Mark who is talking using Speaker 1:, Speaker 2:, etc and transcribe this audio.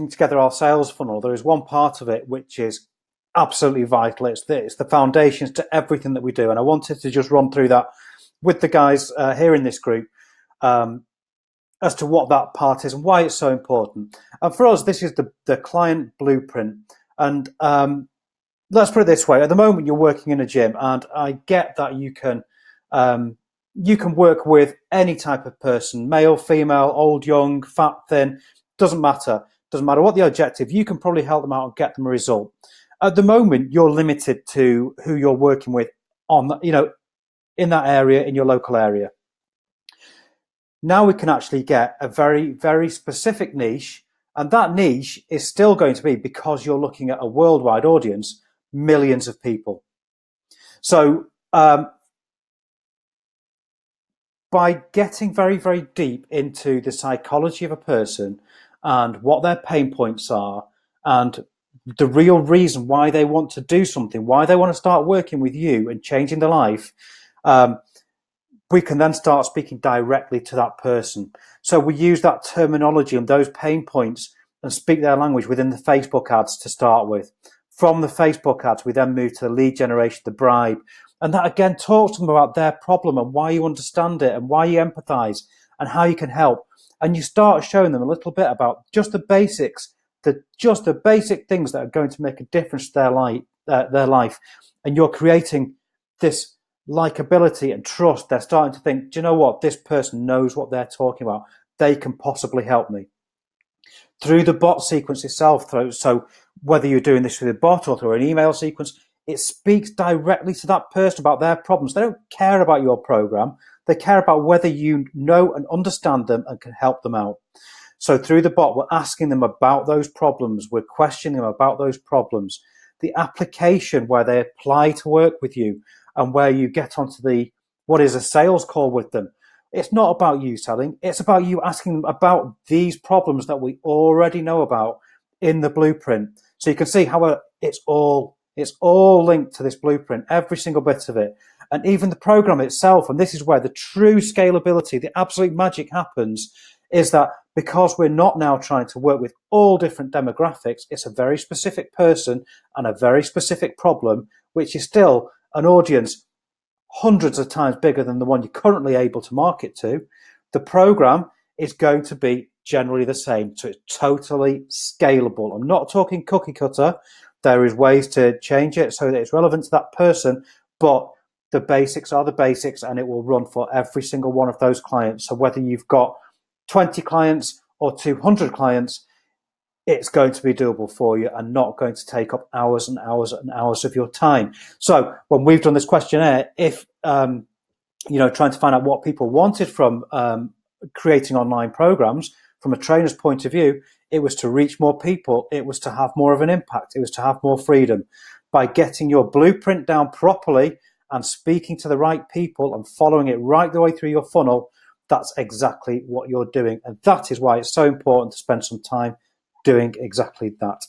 Speaker 1: together our sales funnel, there is one part of it which is absolutely vital. It's the foundations to everything that we do. And I wanted to just run through that with the guys here in this group as to what that part is and why it's so important. And for us, this is the client blueprint. And let's put it this way. At the moment, you're working in a gym, and I get that you can work with any type of person, male, female, old, young, fat, thin, doesn't matter. Doesn't matter what the objective, you can probably help them out and get them a result. At the moment, you're limited to who you're working with on, in that area, in your local area. Now we can actually get a very, very specific niche, and that niche is still going to be, because you're looking at a worldwide audience, millions of people. So by getting very, very deep into the psychology of a person and what their pain points are and the real reason why they want to do something, why they want to start working with you and changing their life, we can then start speaking directly to that person. So we use that terminology and those pain points and speak their language within the Facebook ads to start with. From the Facebook ads, we then move to the lead generation, the bribe. And that again talks to them about their problem and why you understand it and why you empathize and how you can help. And you start showing them a little bit about just the basics, just the basic things that are going to make a difference to their life. And you're creating this likability and trust. They're starting to think, do you know what? This person knows what they're talking about. They can possibly help me. Through the bot sequence itself, so whether you're doing this through the bot or through an email sequence, it speaks directly to that person about their problems. They don't care about your program. They care about whether you know and understand them and can help them out. So through the bot, we're asking them about those problems. We're questioning them about those problems. The application where they apply to work with you and where you get onto what is a sales call with them. It's not about you selling. It's about you asking them about these problems that we already know about in the blueprint. So you can see how it's all linked to this blueprint, every single bit of it. And even the program itself, and this is where the true scalability, the absolute magic happens, is that because we're not now trying to work with all different demographics, it's a very specific person and a very specific problem, which is still an audience hundreds of times bigger than the one you're currently able to market to. The program is going to be generally the same. So it's totally scalable. I'm not talking cookie cutter. There is ways to change it so that it's relevant to that person, but the basics are the basics, and it will run for every single one of those clients. So whether you've got 20 clients or 200 clients, it's going to be doable for you and not going to take up hours and hours and hours of your time. So when we've done this questionnaire, if, trying to find out what people wanted from creating online programs, from a trainer's point of view, it was to reach more people. It was to have more of an impact. It was to have more freedom. By getting your blueprint down properly and speaking to the right people and following it right the way through your funnel, that's exactly what you're doing. And that is why it's so important to spend some time doing exactly that.